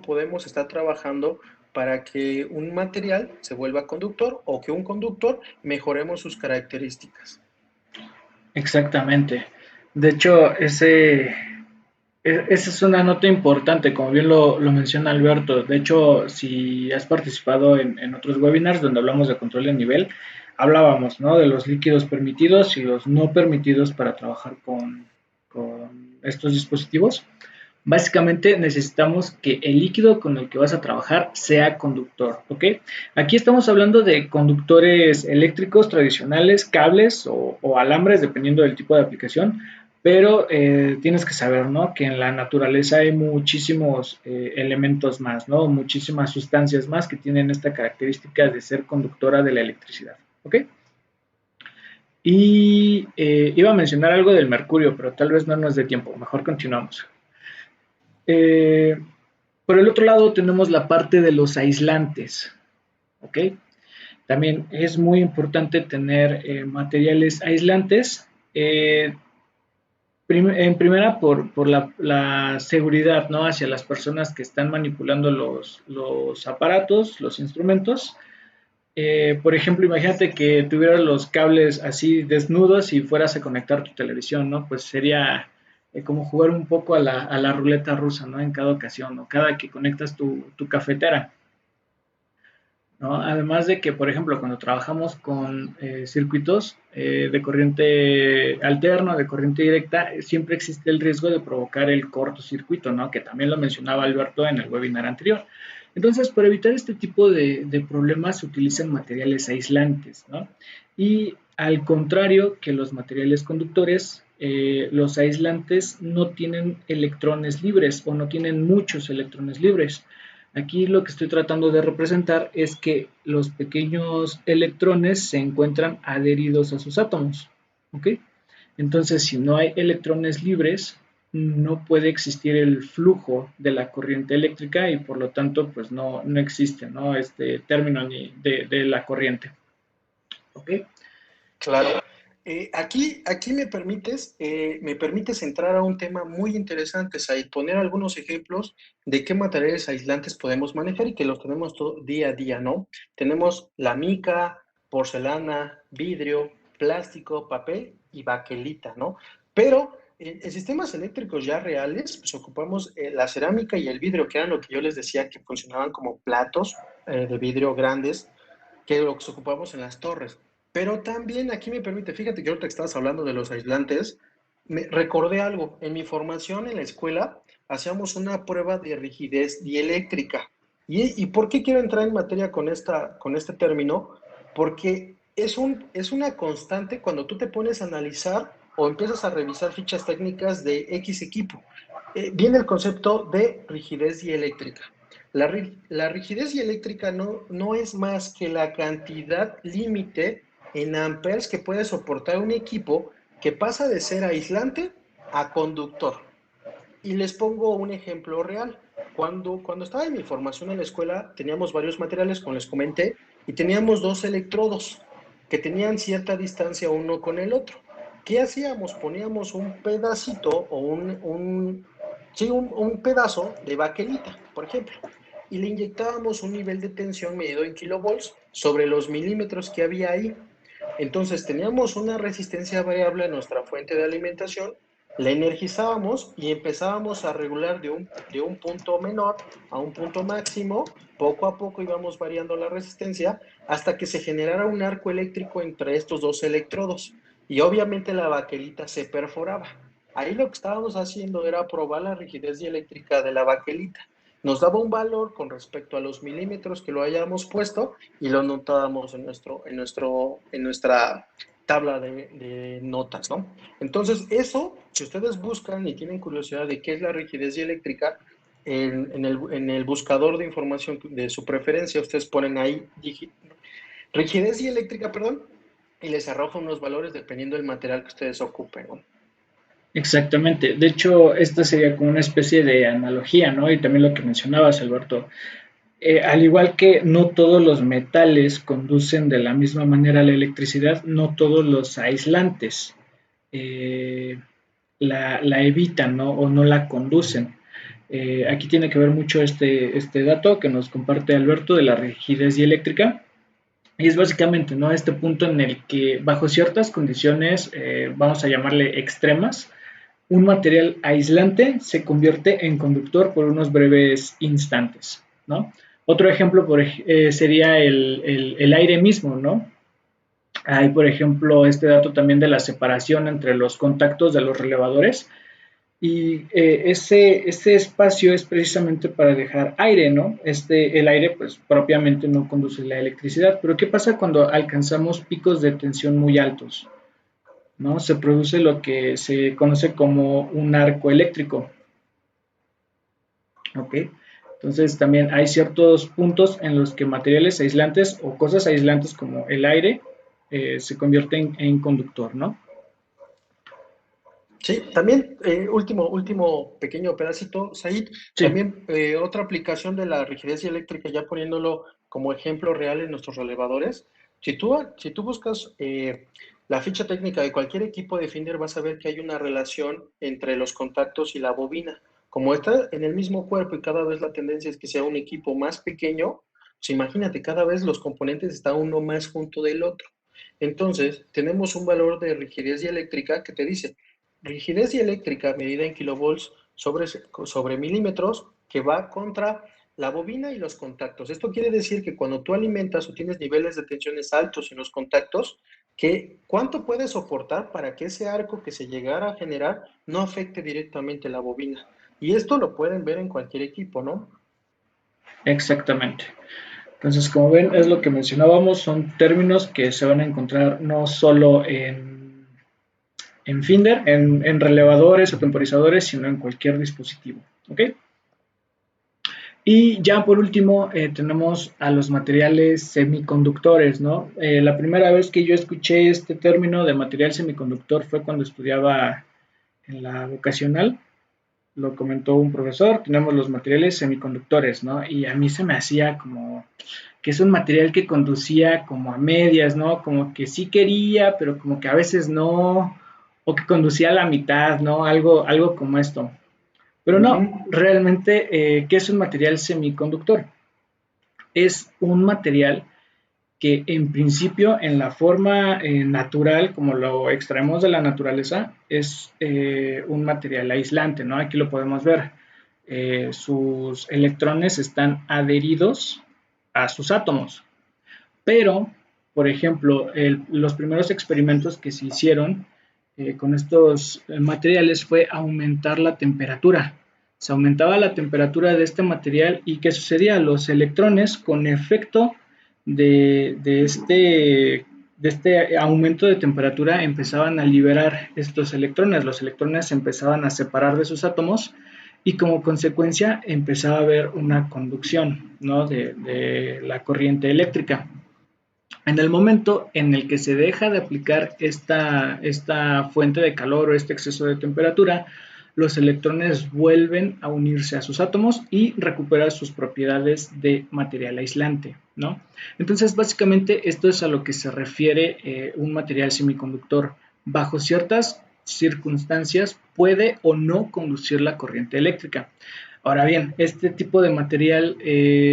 podemos estar trabajando para que un material se vuelva conductor o que un conductor mejoremos sus características. Exactamente. De hecho, esa es una nota importante, como bien lo menciona Alberto. De hecho, si has participado en otros webinars donde hablamos de control de nivel, hablábamos, ¿no?, de los líquidos permitidos y los no permitidos para trabajar con estos dispositivos. Básicamente necesitamos que el líquido con el que vas a trabajar sea conductor, ¿ok? Aquí estamos hablando de conductores eléctricos tradicionales, cables o alambres, dependiendo del tipo de aplicación, pero tienes que saber, ¿no?, que en la naturaleza hay muchísimos elementos más, ¿no?, muchísimas sustancias más que tienen esta característica de ser conductora de la electricidad, ¿ok? Y iba a mencionar algo del mercurio, pero tal vez no nos dé tiempo, mejor continuamos. Eh, por el otro lado tenemos la parte de los aislantes, ¿ok? También es muy importante tener materiales aislantes. En primera, por la seguridad, ¿no?, hacia las personas que están manipulando los aparatos, los instrumentos. Por ejemplo, imagínate que tuvieras los cables así desnudos y fueras a conectar tu televisión, ¿no? Pues sería como jugar un poco a la ruleta rusa, ¿no? En cada ocasión, ¿no? Cada que conectas tu cafetera, ¿no? Además de que, por ejemplo, cuando trabajamos con circuitos de corriente alterna, de corriente directa, siempre existe el riesgo de provocar el cortocircuito, ¿no?, que también lo mencionaba Alberto en el webinar anterior. Entonces, para evitar este tipo de problemas se utilizan materiales aislantes, ¿no? Y al contrario que los materiales conductores, los aislantes no tienen electrones libres o no tienen muchos electrones libres. Aquí lo que estoy tratando de representar es que los pequeños electrones se encuentran adheridos a sus átomos, ¿ok? Entonces, si no hay electrones libres, no puede existir el flujo de la corriente eléctrica y por lo tanto, pues no existe, ¿no?, este término ni de la corriente, ¿ok? Claro. Aquí me permites entrar a un tema muy interesante, Said, poner algunos ejemplos de qué materiales aislantes podemos manejar y que los tenemos todo, día a día, ¿no? Tenemos la mica, porcelana, vidrio, plástico, papel y baquelita, ¿no? Pero en sistemas eléctricos ya reales, pues ocupamos la cerámica y el vidrio, que eran lo que yo les decía, que funcionaban como platos de vidrio grandes, que lo que ocupamos en las torres. Pero también aquí me permite, fíjate que ahorita que estabas hablando de los aislantes, me recordé algo. En mi formación en la escuela hacíamos una prueba de rigidez dieléctrica. ¿Y por qué quiero entrar en materia con este término? Porque es una constante cuando tú te pones a analizar. o empiezas a revisar fichas técnicas de X equipo. Viene el concepto de rigidez dieléctrica. La rigidez dieléctrica no es más que la cantidad límite en amperes que puede soportar un equipo que pasa de ser aislante a conductor. Y les pongo un ejemplo real. Cuando estaba en mi formación en la escuela, teníamos varios materiales, como les comenté, y teníamos dos electrodos que tenían cierta distancia uno con el otro. ¿Qué hacíamos? Poníamos un pedacito o un pedazo de baquelita, por ejemplo, y le inyectábamos un nivel de tensión medido en kilovolts sobre los milímetros que había ahí. Entonces teníamos una resistencia variable a nuestra fuente de alimentación, la energizábamos y empezábamos a regular de un punto menor a un punto máximo. Poco a poco íbamos variando la resistencia hasta que se generara un arco eléctrico entre estos dos electrodos. Y obviamente la baquelita se perforaba. Ahí lo que estábamos haciendo era probar la rigidez dieléctrica de la baquelita. Nos daba un valor con respecto a los milímetros que lo hayamos puesto y lo notábamos en nuestra tabla de notas, ¿no? Entonces, eso, si ustedes buscan y tienen curiosidad de qué es la rigidez dieléctrica, en el buscador de información de su preferencia, ustedes ponen ahí rigidez dieléctrica, perdón, y les arroja unos valores dependiendo del material que ustedes ocupen, ¿no? Exactamente. De hecho, esta sería como una especie de analogía, ¿no? Y también lo que mencionabas, Alberto. Al igual que no todos los metales conducen de la misma manera la electricidad, no todos los aislantes eh, la evitan, ¿no? O no la conducen. Aquí tiene que ver mucho este dato que nos comparte Alberto de la rigidez dieléctrica. Y es básicamente, ¿no? Este punto en el que bajo ciertas condiciones, vamos a llamarle extremas, un material aislante se convierte en conductor por unos breves instantes, ¿no? Otro ejemplo sería el aire mismo, ¿no? Hay, por ejemplo, este dato también de la separación entre los contactos de los relevadores y ese espacio es precisamente para dejar aire, ¿no? El aire, pues, propiamente no conduce la electricidad, pero ¿qué pasa cuando alcanzamos picos de tensión muy altos? ¿No? Se produce lo que se conoce como un arco eléctrico. ¿Ok? Entonces también hay ciertos puntos en los que materiales aislantes o cosas aislantes como el aire se convierten en conductor, ¿no? Sí, también, último pequeño pedacito, Said, Sí, también otra aplicación de la rigidez eléctrica, ya poniéndolo como ejemplo real en nuestros relevadores. Si tú buscas la ficha técnica de cualquier equipo de Finder, vas a ver que hay una relación entre los contactos y la bobina. Como está en el mismo cuerpo y cada vez la tendencia es que sea un equipo más pequeño, pues imagínate, cada vez los componentes están uno más junto del otro. Entonces, tenemos un valor de rigidez eléctrica que te dice rigidez dieléctrica medida en kilovolts sobre milímetros que va contra la bobina y los contactos. Esto quiere decir que cuando tú alimentas o tienes niveles de tensiones altos en los contactos, que cuánto puedes soportar para que ese arco que se llegara a generar no afecte directamente la bobina. Y esto lo pueden ver en cualquier equipo, ¿no? exactamente. Entonces, como ven, es lo que mencionábamos, son términos que se van a encontrar no solo en Finder, en relevadores o temporizadores, sino en cualquier dispositivo. ¿Ok? Y ya por último tenemos a los materiales semiconductores, ¿no? La primera vez que yo escuché este término de material semiconductor fue cuando estudiaba en la vocacional, lo comentó un profesor, tenemos los materiales semiconductores, ¿no? Y a mí se me hacía como que es un material que conducía como a medias, ¿no? Como que sí quería, pero como que a veces no, o que conducía a la mitad, ¿no? Algo como esto. Pero Ujú. no, realmente, ¿qué es un material semiconductor? Es un material que en principio en la forma natural, como lo extraemos de la naturaleza, es un material aislante, ¿no? Aquí lo podemos ver. Sus electrones están adheridos a sus átomos, pero, por ejemplo, los primeros experimentos que se hicieron con estos materiales fue aumentar la temperatura. Se aumentaba la temperatura de este material y ¿qué sucedía? Los electrones con efecto de este de este aumento de temperatura empezaban a liberar estos electrones, los electrones se empezaban a separar de sus átomos y como consecuencia empezaba a haber una conducción, ¿no? de la corriente eléctrica. En el momento en el que se deja de aplicar esta fuente de calor o este exceso de temperatura, los electrones vuelven a unirse a sus átomos y recuperan sus propiedades de material aislante, ¿no? Entonces, básicamente, esto es a lo que se refiere un material semiconductor. Bajo ciertas circunstancias puede o no conducir la corriente eléctrica. Ahora bien, este tipo de material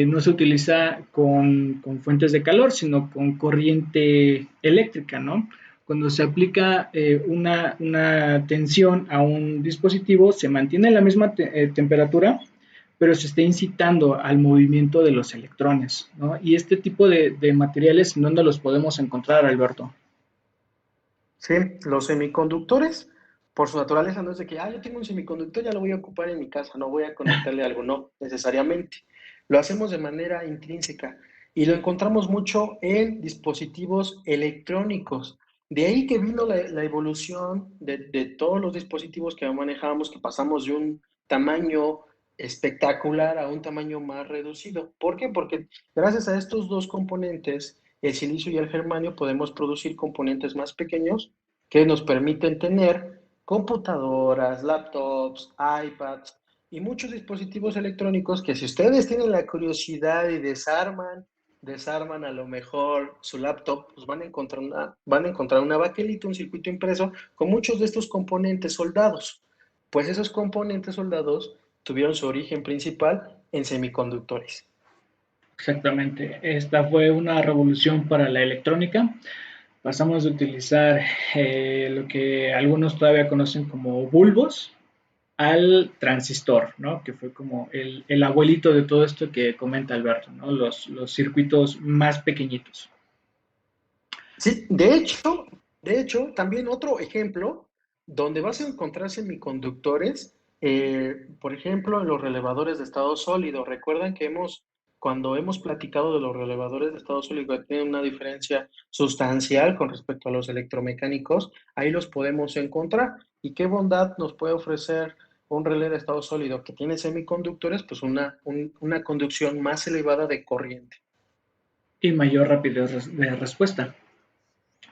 no se utiliza con fuentes de calor, sino con corriente eléctrica, ¿no? Cuando se aplica una tensión a un dispositivo, se mantiene la misma temperatura, pero se está incitando al movimiento de los electrones, ¿no? Y este tipo de materiales, ¿en dónde los podemos encontrar, Alberto? Sí, los semiconductores, por su naturaleza, no es de que, yo tengo un semiconductor, ya lo voy a ocupar en mi casa, no voy a conectarle algo, no, necesariamente. Lo hacemos de manera intrínseca y lo encontramos mucho en dispositivos electrónicos. De ahí que vino la evolución de todos los dispositivos que manejábamos, que pasamos de un tamaño espectacular a un tamaño más reducido. ¿Por qué? Porque gracias a estos dos componentes, el silicio y el germanio, podemos producir componentes más pequeños que nos permiten tener computadoras, laptops, iPads y muchos dispositivos electrónicos que, si ustedes tienen la curiosidad y desarman a lo mejor su laptop, pues van a encontrar una baquelita, un circuito impreso con muchos de estos componentes soldados. Pues esos componentes soldados tuvieron su origen principal en semiconductores. Exactamente. Esta fue una revolución para la electrónica. Pasamos de utilizar lo que algunos todavía conocen como bulbos al transistor, ¿no? Que fue como el abuelito de todo esto que comenta Alberto, ¿no? Los circuitos más pequeñitos. Sí, de hecho, también otro ejemplo donde vas a encontrar semiconductores, por ejemplo, en los relevadores de estado sólido. Recuerdan que cuando hemos platicado de los relevadores de estado sólido, que tienen una diferencia sustancial con respecto a los electromecánicos, ahí los podemos encontrar. ¿Y qué bondad nos puede ofrecer un relé de estado sólido que tiene semiconductores? Pues una conducción más elevada de corriente. Y mayor rapidez de respuesta.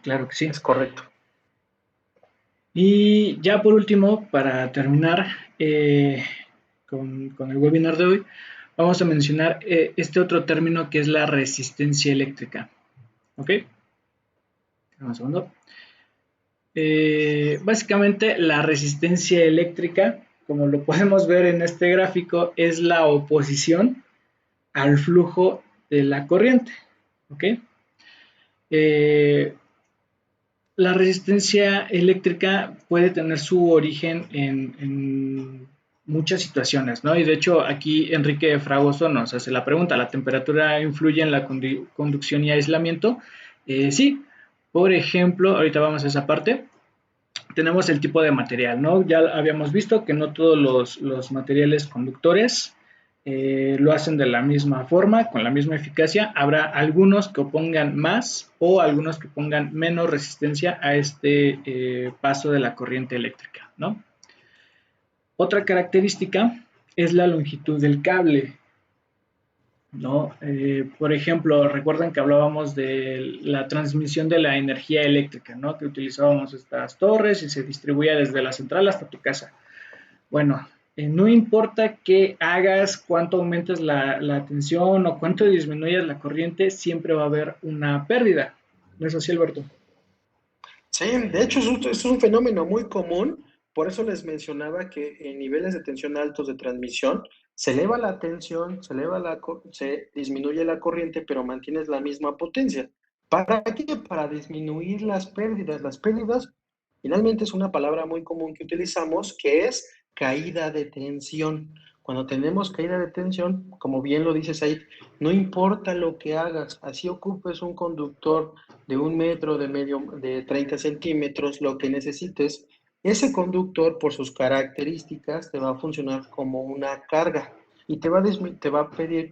Claro que sí. Es correcto. Y ya por último, para terminar con el webinar de hoy, vamos a mencionar este otro término que es la resistencia eléctrica. ¿Ok? Un segundo. Básicamente la resistencia eléctrica, como lo podemos ver en este gráfico, es la oposición al flujo de la corriente. ¿Ok? Eh, la resistencia eléctrica puede tener su origen en muchas situaciones, ¿no? Y de hecho aquí Enrique Fragoso nos hace la pregunta, ¿la temperatura influye en la conducción y aislamiento? Sí, por ejemplo, ahorita vamos a esa parte, tenemos el tipo de material, ¿no? Ya habíamos visto que no todos los materiales conductores lo hacen de la misma forma, con la misma eficacia. Habrá algunos que opongan más o algunos que pongan menos resistencia a este paso de la corriente eléctrica, ¿no? Otra característica es la longitud del cable, ¿no? Por ejemplo, recuerdan que hablábamos de la transmisión de la energía eléctrica, ¿no? Que utilizábamos estas torres y se distribuía desde la central hasta tu casa. Bueno, no importa qué hagas, cuánto aumentes la tensión o cuánto disminuyas la corriente, siempre va a haber una pérdida. ¿No es así, Alberto? Sí, de hecho es un fenómeno muy común, por eso les mencionaba que en niveles de tensión altos de transmisión se eleva la tensión, se disminuye la corriente, pero mantienes la misma potencia. ¿Para qué? Para disminuir las pérdidas. Las pérdidas finalmente es una palabra muy común que utilizamos, que es caída de tensión. Cuando tenemos caída de tensión, como bien lo dices ahí, no importa lo que hagas, así ocupes un conductor de 1 metro, de 30 centímetros, lo que necesites, ese conductor por sus características te va a funcionar como una carga. y te va a pedir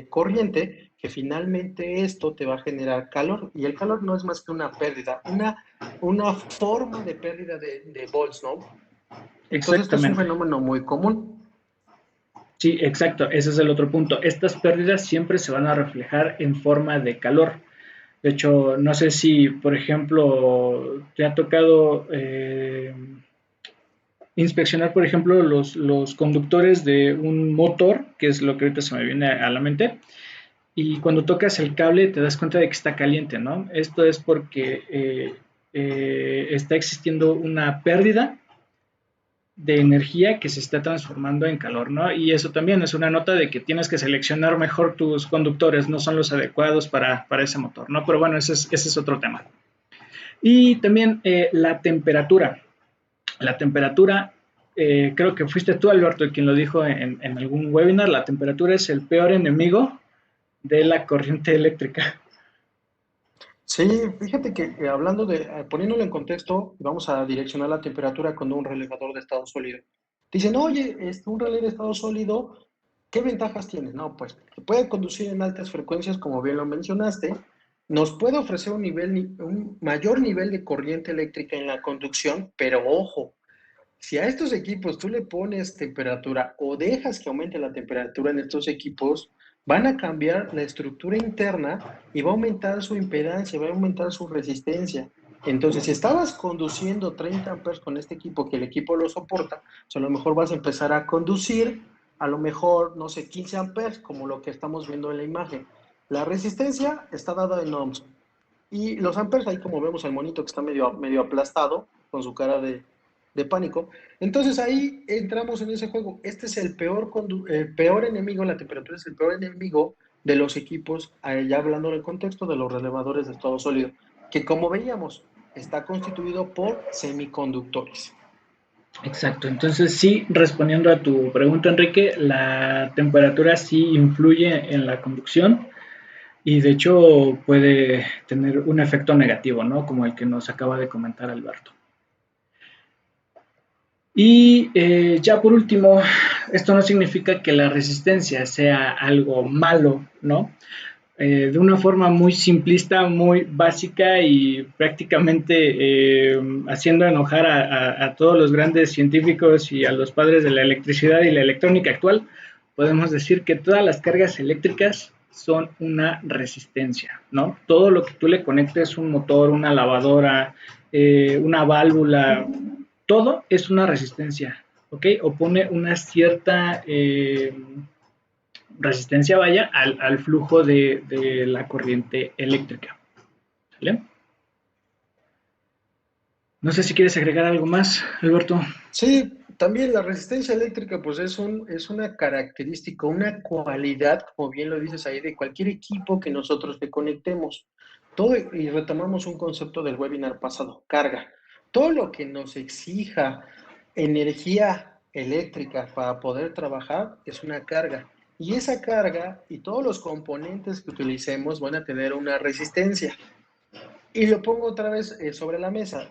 corriente, que finalmente esto te va a generar calor. Y el calor no es más que una pérdida, una forma de pérdida de volts, ¿no? Entonces, este es un Exactamente. fenómeno muy común. Sí, exacto. Ese es el otro punto. Estas pérdidas siempre se van a reflejar en forma de calor. De hecho, no sé si, por ejemplo, te ha tocado inspeccionar, por ejemplo, los conductores de un motor, que es lo que ahorita se me viene a la mente, y cuando tocas el cable te das cuenta de que está caliente, ¿no? Esto es porque está existiendo una pérdida de energía que se está transformando en calor, ¿no? Y eso también es una nota de que tienes que seleccionar mejor tus conductores, no son los adecuados para ese motor, ¿no? Pero bueno, ese es otro tema. Y también la temperatura. La temperatura, creo que fuiste tú, Alberto, quien lo dijo en algún webinar, la temperatura es el peor enemigo de la corriente eléctrica. Sí, fíjate que hablando poniéndolo en contexto, vamos a direccionar la temperatura con un relevador de estado sólido. Dicen, oye, un relé de estado sólido, ¿qué ventajas tiene? No, pues que puede conducir en altas frecuencias, como bien lo mencionaste, nos puede ofrecer un mayor nivel de corriente eléctrica en la conducción, pero ojo, si a estos equipos tú le pones temperatura o dejas que aumente la temperatura en estos equipos, van a cambiar la estructura interna y va a aumentar su impedancia, va a aumentar su resistencia. Entonces, si estabas conduciendo 30 amperes con este equipo, que el equipo lo soporta, a lo mejor vas a empezar a conducir, a lo mejor, no sé, 15 amperes, como lo que estamos viendo en la imagen. La resistencia está dada en ohms. Y los amperes, ahí como vemos al monito que está medio aplastado, con su cara de pánico. Entonces ahí entramos en ese juego. Este es el peor enemigo, la temperatura es el peor enemigo de los equipos, ya hablando del contexto de los relevadores de estado sólido, que como veíamos, está constituido por semiconductores. Exacto, entonces sí, respondiendo a tu pregunta, Enrique, la temperatura sí influye en la conducción y de hecho puede tener un efecto negativo, ¿no? Como el que nos acaba de comentar Alberto. Y ya por último, esto no significa que la resistencia sea algo malo, ¿no? De una forma muy simplista, muy básica y prácticamente haciendo enojar a todos los grandes científicos y a los padres de la electricidad y la electrónica actual, podemos decir que todas las cargas eléctricas son una resistencia, ¿no? Todo lo que tú le conectes, un motor, una lavadora, una válvula, todo es una resistencia, ¿ok? Opone una cierta resistencia, vaya, al flujo de la corriente eléctrica, ¿vale? No sé si quieres agregar algo más, Alberto. Sí, también la resistencia eléctrica, pues es una característica, una cualidad, como bien lo dices ahí, de cualquier equipo que nosotros le conectemos. Todo, y retomamos un concepto del webinar pasado, carga. Todo lo que nos exija energía eléctrica para poder trabajar es una carga. Y esa carga y todos los componentes que utilicemos van a tener una resistencia. Y lo pongo otra vez sobre la mesa.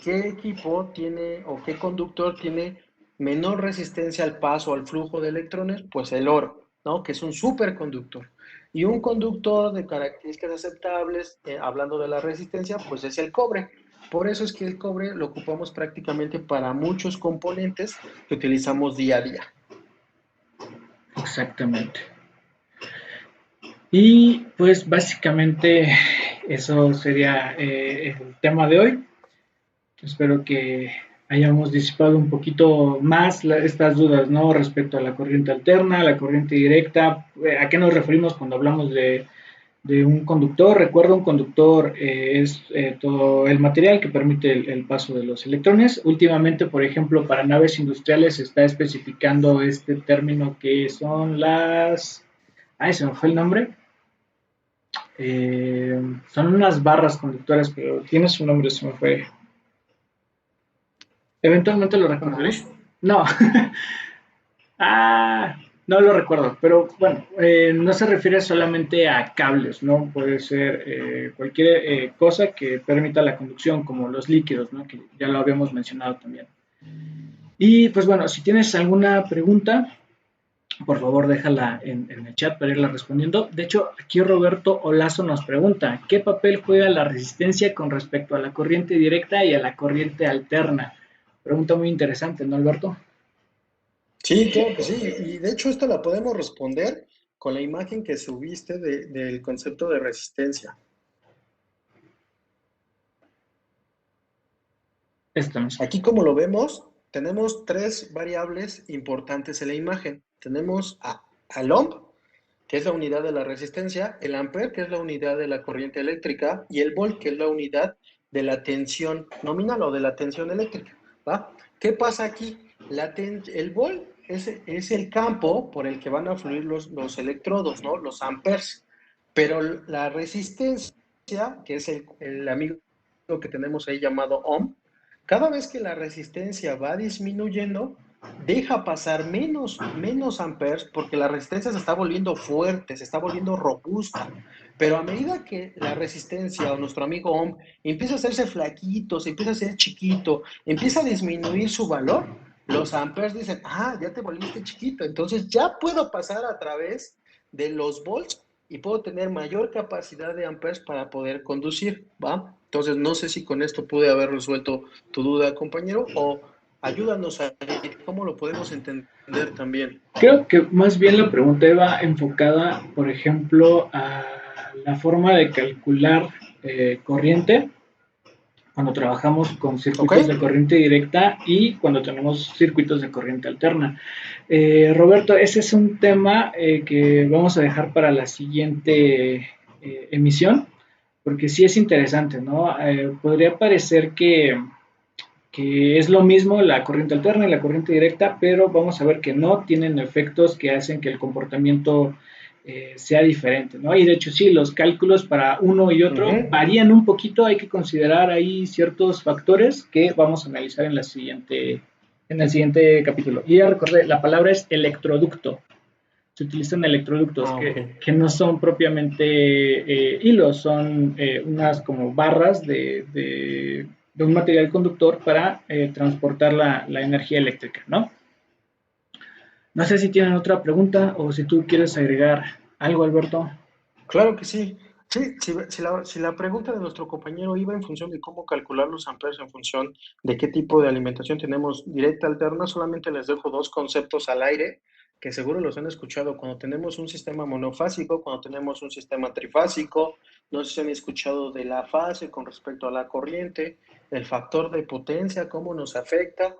¿Qué equipo tiene o qué conductor tiene menor resistencia al paso, al flujo de electrones? Pues el oro, ¿no? Que es un superconductor. Y un conductor de características aceptables, hablando de la resistencia, pues es el cobre. Por eso es que el cobre lo ocupamos prácticamente para muchos componentes que utilizamos día a día. Exactamente. Y pues básicamente eso sería el tema de hoy. Espero que hayamos disipado un poquito más estas dudas, ¿no? Respecto a la corriente alterna, la corriente directa, ¿a qué nos referimos cuando hablamos de un conductor? Recuerda, un conductor es todo el material que permite el paso de los electrones. Últimamente, por ejemplo, para naves industriales se está especificando este término que son las... Ay, se me fue el nombre. Son unas barras conductoras, pero tiene su nombre, se me fue. Eventualmente lo ¿Como recordaré. luz? No. No lo recuerdo, pero bueno, no se refiere solamente a cables, ¿no? Puede ser cualquier cosa que permita la conducción, como los líquidos, ¿no? Que ya lo habíamos mencionado también. Y pues bueno, si tienes alguna pregunta, por favor déjala en el chat para irla respondiendo. De hecho, aquí Roberto Olazo nos pregunta, ¿qué papel juega la resistencia con respecto a la corriente directa y a la corriente alterna? Pregunta muy interesante, ¿no, Alberto? Sí, claro que sí. Y de hecho, esta la podemos responder con la imagen que subiste del concepto de resistencia. Esta misma. Aquí, como lo vemos, tenemos tres variables importantes en la imagen. Tenemos al ohm, que es la unidad de la resistencia, el ampere, que es la unidad de la corriente eléctrica, y el volt, que es la unidad de la tensión nominal o de la tensión eléctrica. ¿Va? ¿Qué pasa aquí? El volt es el campo por el que van a fluir los electrodos, ¿no? Los amperes. Pero la resistencia, que es el amigo que tenemos ahí llamado ohm, cada vez que la resistencia va disminuyendo, deja pasar menos amperes porque la resistencia se está volviendo fuerte, se está volviendo robusta. Pero a medida que la resistencia o nuestro amigo Ohm empieza a hacerse flaquito, se empieza a hacer chiquito, empieza a disminuir su valor, los amperes dicen, ya te volviste chiquito, entonces ya puedo pasar a través de los volts y puedo tener mayor capacidad de amperes para poder conducir, ¿va? Entonces no sé si con esto pude haber resuelto tu duda, compañero, o ayúdanos a ver cómo lo podemos entender también. Creo que más bien la pregunta iba enfocada, por ejemplo, a la forma de calcular corriente cuando trabajamos con ¿Ok? circuitos de corriente directa y cuando tenemos circuitos de corriente alterna. Roberto, ese es un tema que vamos a dejar para la siguiente emisión, porque sí es interesante, ¿no? Podría parecer que es lo mismo la corriente alterna y la corriente directa, pero vamos a ver que no tienen efectos que hacen que el comportamiento sea diferente, ¿no? Y de hecho sí, los cálculos para uno y otro varían un poquito, hay que considerar ahí ciertos factores que vamos a analizar en el siguiente capítulo. Y ya recordé, la palabra es electroducto. Se utilizan electroductos Ok. que no son propiamente hilos, son unas como barras de un material conductor para transportar la energía eléctrica, ¿no? No sé si tienen otra pregunta o si tú quieres agregar algo, Alberto. Claro que sí. Sí, si la pregunta de nuestro compañero iba en función de cómo calcular los amperes en función de qué tipo de alimentación tenemos directa, alterna, solamente les dejo dos conceptos al aire que seguro los han escuchado cuando tenemos un sistema monofásico, cuando tenemos un sistema trifásico. No sé si han escuchado de la fase con respecto a la corriente, el factor de potencia, cómo nos afecta.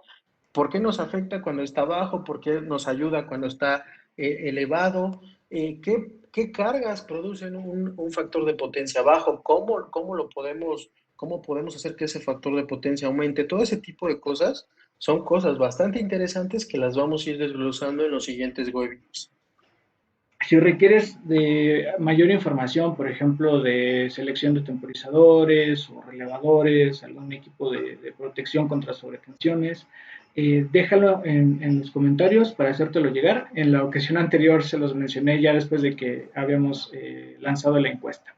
¿Por qué nos afecta cuando está bajo? ¿Por qué nos ayuda cuando está elevado? ¿Qué cargas producen un factor de potencia bajo? ¿Cómo podemos hacer que ese factor de potencia aumente? Todo ese tipo de cosas son cosas bastante interesantes que las vamos a ir desglosando en los siguientes webinars. Si requieres de mayor información, por ejemplo, de selección de temporizadores o relevadores, algún equipo de protección contra sobretensiones, déjalo en los comentarios para hacértelo llegar. En la ocasión anterior se los mencioné ya después de que habíamos lanzado la encuesta.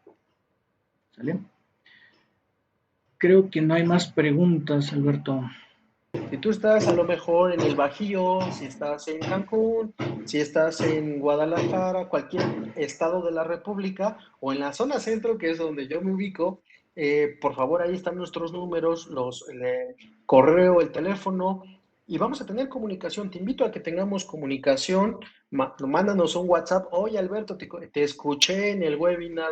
¿Sale? Creo que no hay más preguntas, Alberto. Si tú estás a lo mejor en el Bajío, si estás en Cancún, si estás en Guadalajara, cualquier estado de la República o en la zona centro, que es donde yo me ubico, por favor, ahí están nuestros números, el correo, el teléfono, y vamos a tener comunicación. Te invito a que tengamos comunicación. Mándanos un WhatsApp. Oye, Alberto, te escuché en el webinar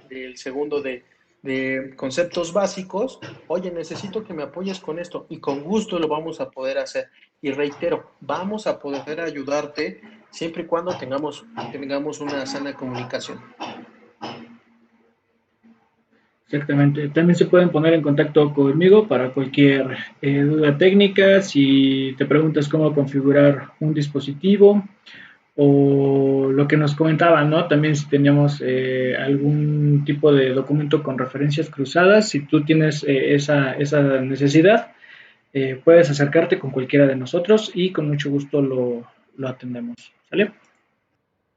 del segundo de conceptos básicos. Oye, necesito que me apoyes con esto y con gusto lo vamos a poder hacer. Y reitero, vamos a poder ayudarte siempre y cuando tengamos una sana comunicación. Exactamente. También se pueden poner en contacto conmigo para cualquier duda técnica. Si te preguntas cómo configurar un dispositivo o lo que nos comentaban, ¿no? También si teníamos algún tipo de documento con referencias cruzadas, si tú tienes esa necesidad, puedes acercarte con cualquiera de nosotros y con mucho gusto lo atendemos. ¿Sale?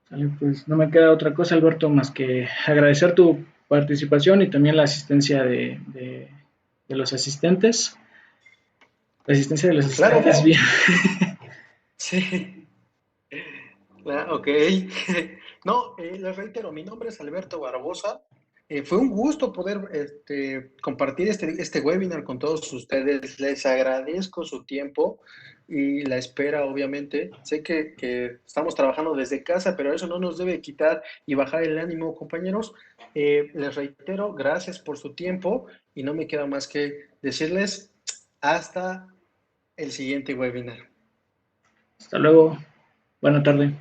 ¿Sale? Pues no me queda otra cosa, Alberto, más que agradecer tu participación y también la asistencia de los asistentes. La asistencia de los Claro, asistentes, bien. sí. Ok. No, les reitero, mi nombre es Alberto Barbosa. Fue un gusto poder compartir este webinar con todos ustedes. Les agradezco su tiempo y la espera, obviamente. Sé que estamos trabajando desde casa, pero eso no nos debe quitar y bajar el ánimo, compañeros. Les reitero, gracias por su tiempo y no me queda más que decirles hasta el siguiente webinar. Hasta luego. Buena tarde.